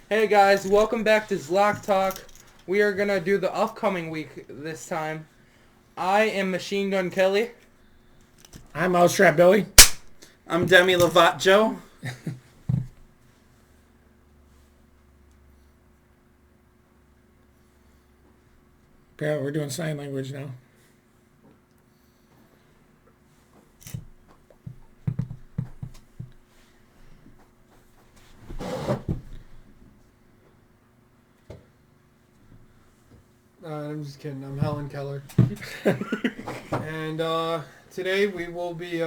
Hey guys, welcome back to Zloch Talk. We are going to do the upcoming week this time. I am Machine Gun Kelly. I'm Mousetrap Billy. I'm Demi Lovato Joe. Yeah, we're doing sign language now. I'm just kidding. I'm Helen Keller. And today we will be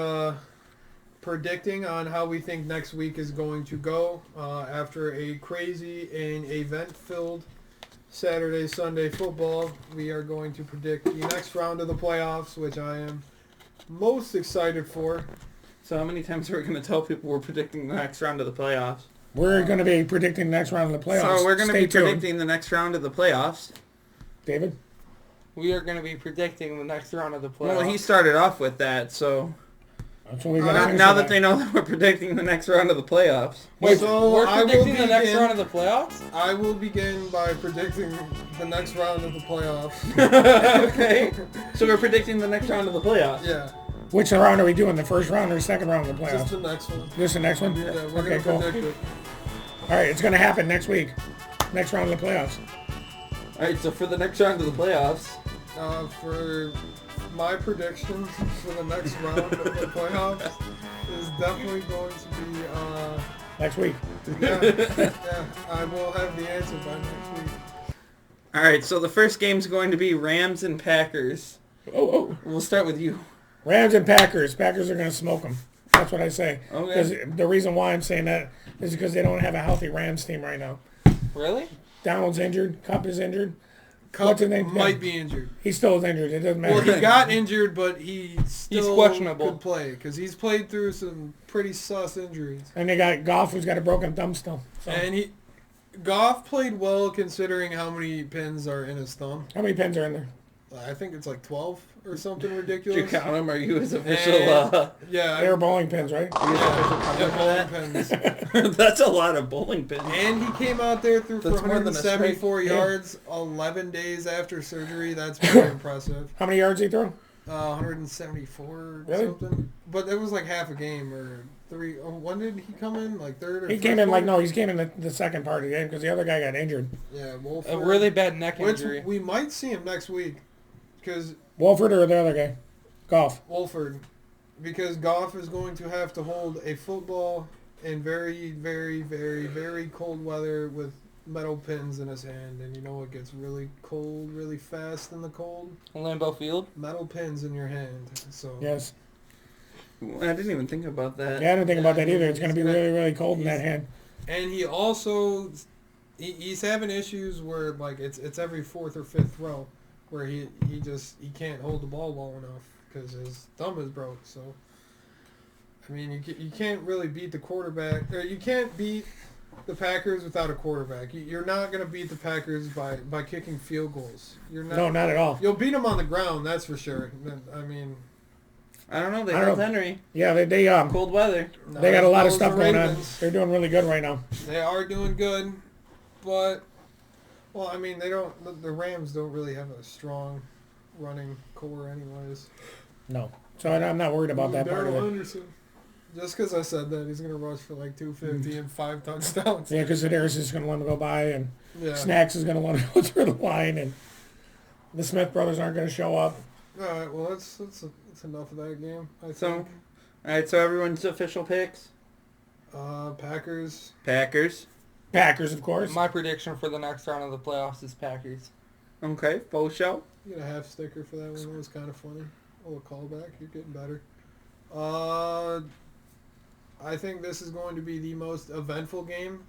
predicting on how we think next week is going to go after a crazy and event-filled Saturday, Sunday football. We are going to predict the next round of the playoffs, which I am most excited for. So how many times are we going to tell people we're predicting the next round of the playoffs? We're going to be predicting the next round of the playoffs. So we're going to Stay be tuned. predicting the next round of the playoffs. David? We are going to be predicting the next round of the playoffs. Well, he started off with that, so That's what we got now that they know that we're predicting the next round of the playoffs. Wait, So we're I will predicting the next begin- round of the playoffs? I will begin by predicting the next round of the playoffs. Okay. So we're predicting the next round of the playoffs. Yeah, Which round are we doing? The first round or the second round of the just playoffs? the next one. This the next one? Yeah, we're Okay, going to cool. predict it. All right, it's going to happen next week. Next round of the playoffs. All right, so for the next round of the playoffs, For my prediction for the next round of the playoffs is definitely going to be, Next week. yeah, I will have the answer by next week. all right, so the first game's going to be Rams and Packers. Oh. We'll start with you. Rams and Packers. Packers are going to smoke them. That's what I say. Okay. Because the reason why I'm saying that is because they don't have a healthy Rams team right now. Really? Donald's injured. Cup is injured. Cup What's his name? might be injured. He still is injured. It doesn't matter. Well, he got injured, but he still questionable. could play because he's played through some pretty sus injuries. And they got Goff, who's got a broken thumb still. So. And Goff played well considering how many pins are in his thumb. How many pins are in there? I think it's like 12 or something Did you ridiculous. count them? Are you his official? And- Yeah, They were bowling pins, right? bowling pins. That's a lot of bowling pins. And he came out there through for That's more than a 174 strike. yards 11 days after surgery. That's very impressive. How many yards he throw? 174 or Really? something. But it was like half a game or three. Oh, when did he come in? Like third or He fourth came in quarter? he came in the second part of the game because the other guy got injured. Yeah, Wolford. A really bad neck Which injury. we might see him next week. Because Wolford or the other guy? Goff. Wolford. Because Goff is going to have to hold a football in very, very, very, very cold weather with metal pins in his hand. And you know it gets really cold really fast in the cold? Lambeau Field? Metal pins in your hand. So Yes. I didn't even think about that. Yeah, I didn't think about that either. It's going to be really, really cold in that hand. And he also he's having issues where like it's every fourth or fifth throw where he can't hold the ball well enough because his thumb is broke. So I mean you can't really beat the quarterback, or you can't beat the Packers without a quarterback. You're not going to beat the Packers by kicking field goals. You're not. No, not at all. You'll beat them on the ground, that's for sure. I mean, I don't know. They I don't held know. Henry. Yeah, they Cold weather. not got a as lot well of as stuff the going on. Ravens. They're doing really good right now. They are doing good, but well, I mean, they don't. The Rams don't really have a strong running core, anyways. No. So I'm not worried about that part of Darrell it. Henderson. Just because I said that, he's gonna rush for like 250 and 5 touchdowns. Yeah, because Sedaris is going to let him go by, and Yeah. Snacks is going to let him go through the line, and the Smith brothers aren't going to show up. All right. Well, that's enough of that game. I So, think. all right. So everyone's official picks. Packers. Packers. Packers, of course. My prediction for the next round of the playoffs is Packers. Okay. Faux show. You get a half sticker for that one. That was kind of funny. A little callback. You're getting better. I think this is going to be the most eventful game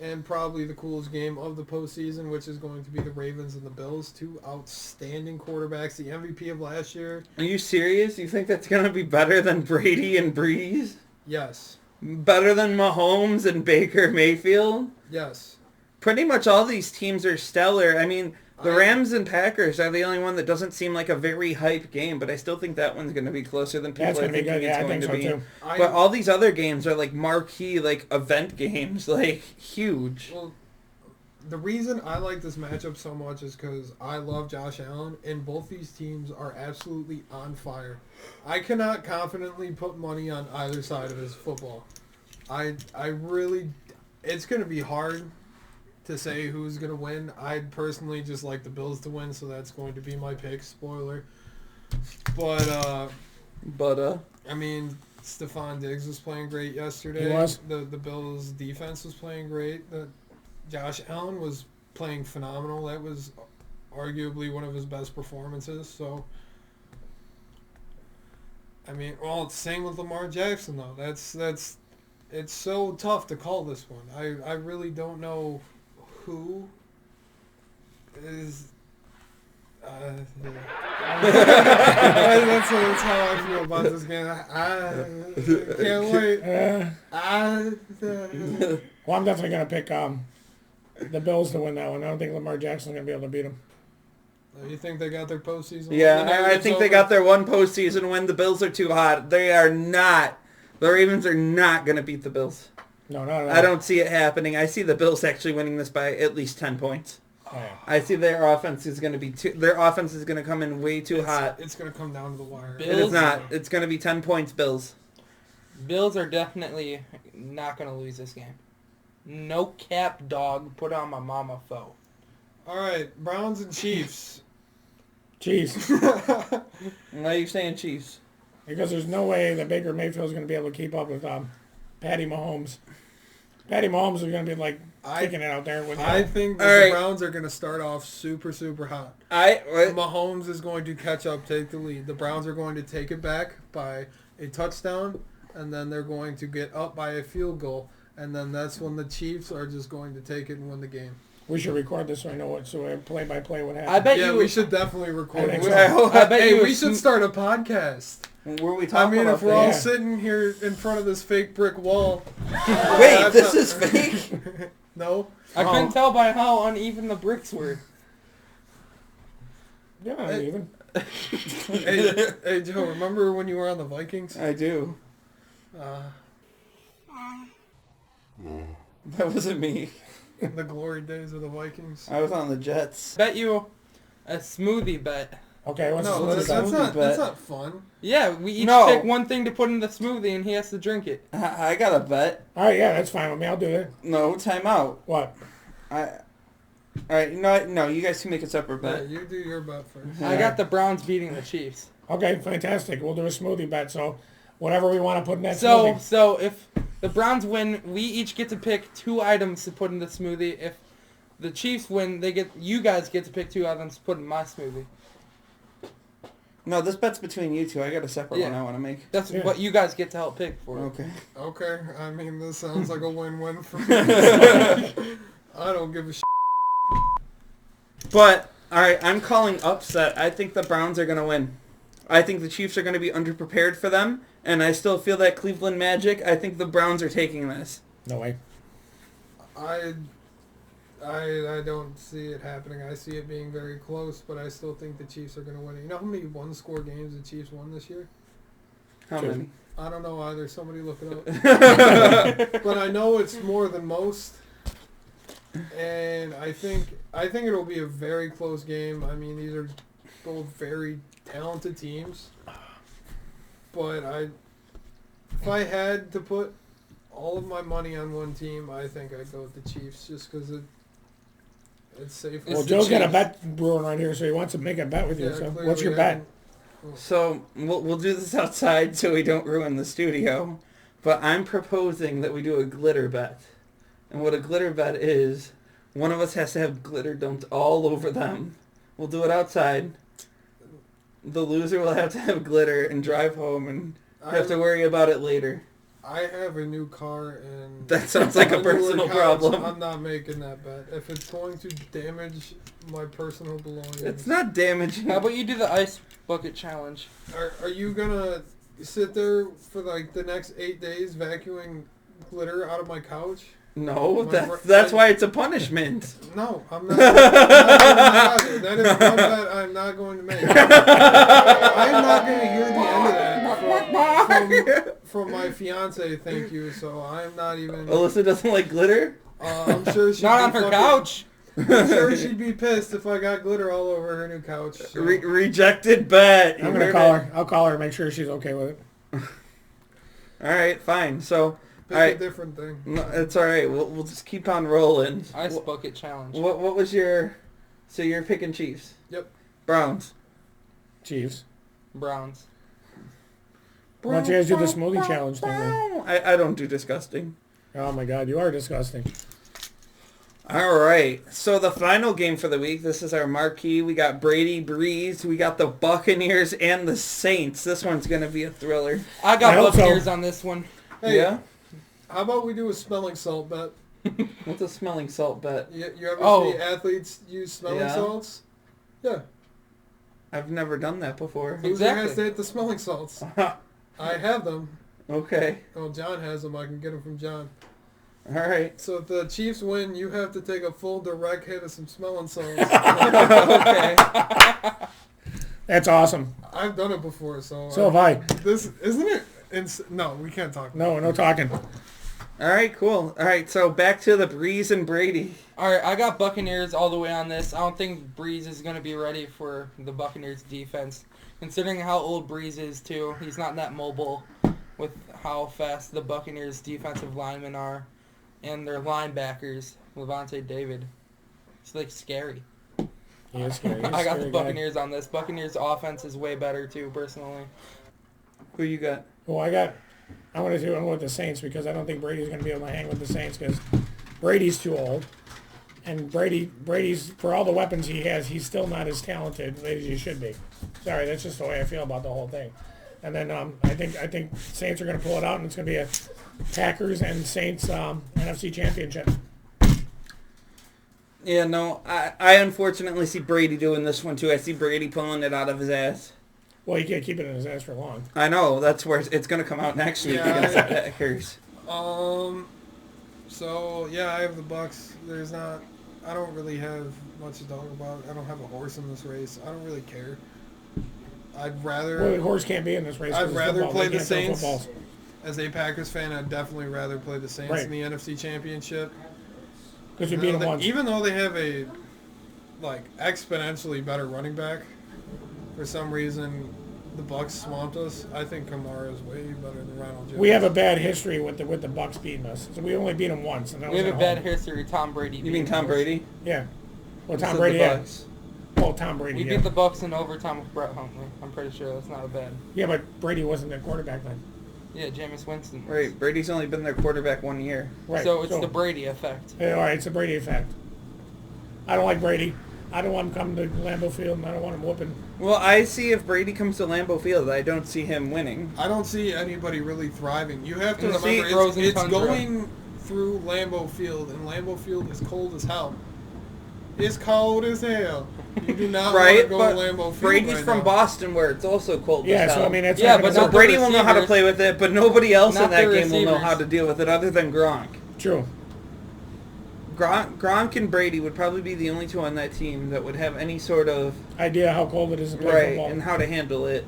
and probably the coolest game of the postseason, which is going to be the Ravens and the Bills. Two outstanding quarterbacks. The MVP of last year. Are you serious? You think that's gonna be better than Brady and Breeze? Yes. Better than Mahomes and Baker Mayfield? Yes. Pretty much all these teams are stellar. I mean, The Rams and Packers are the only one that doesn't seem like a very hype game, but I still think that one's going to be closer than people That's are going to be thinking good. it's Yeah, I going think to so be. too. But all these other games are like marquee, like event games, like huge. Well, the reason I like this matchup so much is because I love Josh Allen, and both these teams are absolutely on fire. I cannot confidently put money on either side of this football. I really, it's going to be hard to say who's going to win. I'd personally just like the Bills to win, so that's going to be my pick. Spoiler. But, I mean, Stephon Diggs was playing great yesterday. He was. The Bills' defense was playing great. Josh Allen was playing phenomenal. That was arguably one of his best performances. So, I mean, well, it's same with Lamar Jackson, though. It's so tough to call this one. I really don't know who is... yeah. that's how I feel about this game. I can't wait. Well, I'm definitely going to pick the Bills to win that one. I don't think Lamar Jackson's going to be able to beat them. You think they got their postseason? Yeah, I think they got their one postseason win. The Bills are too hot. They are not. The Ravens are not going to beat the Bills. No, not at all. I don't see it happening. I see the Bills actually winning this by at least 10 points. Oh, yeah. I see their offense is going to be their offense is going to come in way too hot. It's going to come down to the wire. Bills- It is not. It's going to be 10 points, Bills. Bills are definitely not going to lose this game. No cap, dog. Put on my mama foe. All right, Browns and Chiefs. Chiefs. Why are you saying Chiefs? Because there's no way that Baker Mayfield's going to be able to keep up with Patty Mahomes. Patty Mahomes is going to be like kicking it out there with I think All right. the Browns are going to start off super, super hot. I Mahomes is going to catch up, take the lead. The Browns are going to take it back by a touchdown, and then they're going to get up by a field goal, and then that's when the Chiefs are just going to take it and win the game. We should record this so I know play by play what happened. I bet Yeah, you. we should definitely record I think it. so. I bet Hey, you. we should start a podcast. were we I talking mean, about if we're all Yeah. sitting here in front of this fake brick wall. Wait, this is fake? No? I couldn't tell by how uneven the bricks were. Yeah, not even. Hey, Joe, remember when you were on the Vikings? I do. That wasn't me. The glory days of the Vikings. I was on the Jets. Bet you a smoothie bet. Okay, what's No, the smoothie that's bet? not fun. Yeah, we each No. pick one thing to put in the smoothie, and he has to drink it. I got a bet. All right, yeah, that's fine with me. I'll do that. No, time out. What? All right, no, you guys can make a separate Yeah, bet. you do your bet first. I got the Browns beating the Chiefs. Okay, fantastic. We'll do a smoothie bet. So whatever we want to put in that So, smoothie. so if the Browns win, we each get to pick 2 items to put in the smoothie. If the Chiefs win, you guys get to pick 2 items to put in my smoothie. No, this bet's between you two. I got a separate one I want to make. That's Yeah. what you guys get to help pick for. Okay. Okay, I mean, this sounds like a win-win for me. I don't give a shit. But, all right, I'm calling upset. I think the Browns are going to win. I think the Chiefs are going to be underprepared for them, and I still feel that Cleveland magic. I think the Browns are taking this. No way. I don't see it happening. I see it being very close, but I still think the Chiefs are going to win it. You know how many one-score games the Chiefs won this year? How 2. many? I don't know either. Somebody look it up. But I know it's more than most. And I think it'll be a very close game. I mean, these are both very talented teams. But if I had to put all of my money on one team, I think I'd go with the Chiefs just because it's safe. Well, the Joe's got a Chiefs. bet brewing right here, so he wants to make a bet with you. Yeah, So clearly what's your I bet? So we'll do this outside so we don't ruin the studio. But I'm proposing that we do a glitter bet. And what a glitter bet is, one of us has to have glitter dumped all over them. We'll do it outside. The loser will have to have glitter and drive home and have to worry about it later. I have a new car and That sounds like a newer personal couch. problem. I'm not making that bet. If it's going to damage my personal belongings, It's not damaging. How about you do the ice bucket challenge? Are you gonna sit there for like the next 8 days vacuuming glitter out of my couch? No, My that's why it's a punishment. No, I'm not. That is one bet I'm not going to make. I'm not going to hear the end of that from my fiance. Thank you. So I'm not even. Alyssa doesn't like glitter? I'm sure she'd Not be on her fucking- couch. I'm sure she'd be pissed if I got glitter all over her new couch. So. Rejected bet. I'm gonna call her. I'll call her and make sure she's okay with it. All right, fine. So, Pick all right. a different thing. No, it's all right. We'll just keep on rolling. Ice bucket challenge. What was your? So you're picking Chiefs. Yep. Browns. Chiefs. Browns. Why don't you guys do the smoothie challenge thing then? I don't do disgusting. Oh my God, you are disgusting. All right. So the final game for the week. This is our marquee. We got Brady Breeze. We got the Buccaneers and the Saints. This one's gonna be a thriller. I got I hope Buccaneers so. on this one. Hey, Yeah. how about we do a smelling salt bet? What's a smelling salt bet? You ever Oh. see athletes use smelling Yeah. salts? Yeah. I've never done that before. Loser Exactly. has to hit the smelling salts. I have them. Okay. Oh, John has them. I can get them from John. All right. So if the Chiefs win, you have to take a full direct hit of some smelling salts. Okay. That's awesome. I've done it before, so. So have I. This isn't it. No, we can't talk. No talking. All right. Cool. All right. So back to the Breeze and Brady. All right, I got Buccaneers all the way on this. I don't think Breeze is going to be ready for the Buccaneers defense, considering how old Breeze is too. He's not that mobile with how fast the Buccaneers defensive linemen are, and their linebackers, Levante David. It's like scary. He is scary. He's a I got the scary guy. Buccaneers on this. Buccaneers offense is way better too, personally. Who you got? Well, I'm going to go with the Saints because I don't think Brady's going to be able to hang with the Saints because Brady's too old. And Brady's, for all the weapons he has, he's still not as talented as he should be. Sorry, that's just the way I feel about the whole thing. And then I think Saints are going to pull it out, and it's going to be a Packers and Saints NFC Championship. Yeah, no, I unfortunately see Brady doing this one too. I see Brady pulling it out of his ass. Well, he can't keep it in his ass for long. I know, that's where it's going to come out next week Yeah, against the Packers. So yeah, I have the Bucks. I don't really have much to talk about. I don't have a horse in this race. I don't really care. I'd rather. Well, the horse can't be in this race. 'cause I'd it's rather football. play They the can't throw Saints. footballs. As a Packers fan, I'd definitely rather play the Saints Right. in the NFC Championship. Because we beat them once. Even though they have a exponentially better running back, for some reason the Bucks swamped us. I think Kamara is way better than Ronald Jones. We have a bad history with the Bucks beating us. So we only beat them once. And that We was have a at bad home. history. Tom Brady. You mean beat Tom us. Brady? Yeah. Well, Instead Tom of Brady, the yeah. Bucks. Well, Tom Brady, We yeah. beat the Bucks in overtime with Brett Hundley. I'm pretty sure that's not a bad. Yeah, but Brady wasn't their quarterback then. Yeah, Jameis Winston. Right, Brady's only been their quarterback 1 year. Right. So it's the Brady effect. Yeah, all right, it's a Brady effect. I don't like Brady. I don't want him coming to Lambeau Field, and I don't want him whooping. Well, I see if Brady comes to Lambeau Field, I don't see him winning. I don't see anybody really thriving. You have to And see, remember frozen it's tundra. going through Lambeau Field, and Lambeau Field is cold as hell. It's cold as hell. You do not Right, want to go but to Lambeau Field Brady's right from now. Boston where it's also cold Yeah, as so hell. I mean, that's Yeah, not but gonna So not work. the Brady will know how to receivers. play with it, but nobody else Not in that the game will know receivers. how to deal with it other than Gronk. True. Gronk and Brady would probably be the only two on that team that would have any sort of Idea how cold it is to play right football. and how to handle it.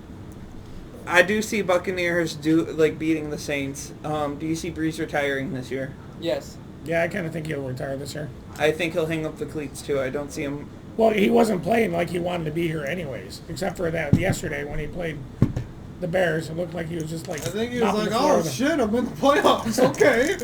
I do see Buccaneers beating the Saints. Do you see Breeze retiring this year? Yes. Yeah, I kind of think he'll retire this year. I think he'll hang up the cleats too. I don't see him. Well, he wasn't playing like he wanted to be here anyways, except for that yesterday when he played the Bears. It looked like he was just like. I think he was mopping like, the floor oh with them. shit, I'm in the playoffs. Okay.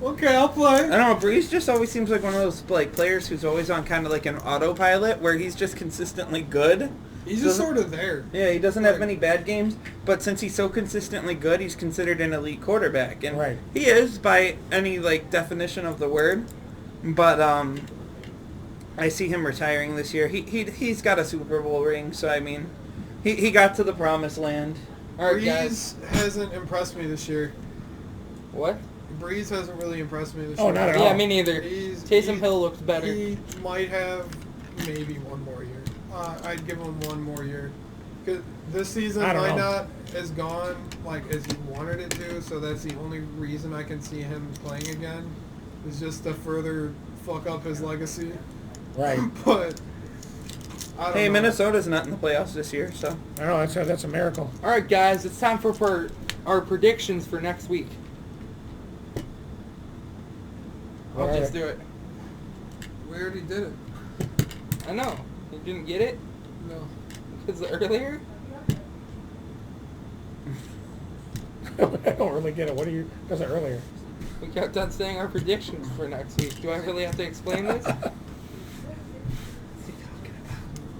Okay, I'll play. I don't know. Breeze just always seems like one of those players who's always on kind of like an autopilot where he's just consistently good. He's just Doesn't- sort of there. Yeah, he doesn't have Right. many bad games, but since he's so consistently good, he's considered an elite quarterback, and Right. he is by any definition of the word. But I see him retiring this year. He's got a Super Bowl ring, so I mean, he got to the promised land. All right, guys. Breeze hasn't impressed me this year. What? Breeze hasn't really impressed me this Oh, year. not at Yeah, all. me neither. Taysom Hill looks better. He might have maybe one more year. I'd give him one more year. 'Cause this season I don't might know. not as gone as he wanted it to, so that's the only reason I can see him playing again. is just to further fuck up his legacy. Right. But I don't Hey, know. Minnesota's not in the playoffs this year, so. I know, that's a miracle. All right, guys, it's time for our predictions for next week. I'll All just right. do it. We already did it. I know. You didn't get it? No. Because earlier? I don't really get it. What are you? Because earlier. We kept on saying our predictions for next week. Do I really have to explain this?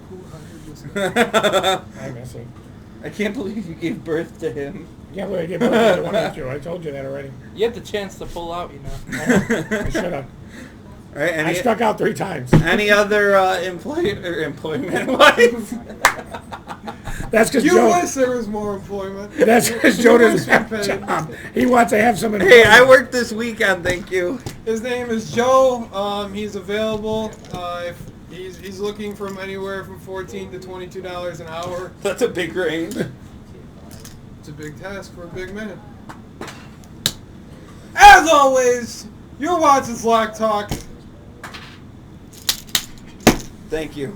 Who hired this guy? I'm messing. I can't believe you gave birth to him. Yeah, but I did both of one of you. I told you that already. You had the chance to pull out, you know. I should have. All right, I stuck out 3 times. any other employment wise? That's because You Joe. wish there was more employment. That's because Joe You doesn't wish have you a paid. job. He wants to have some. Hey, I worked this weekend, thank you. His name is Joe. He's available. If he's looking from anywhere from $14 to $22 an hour. That's a big range. It's a big task for a big man. As always, you're watching Zloch Talk. Thank you.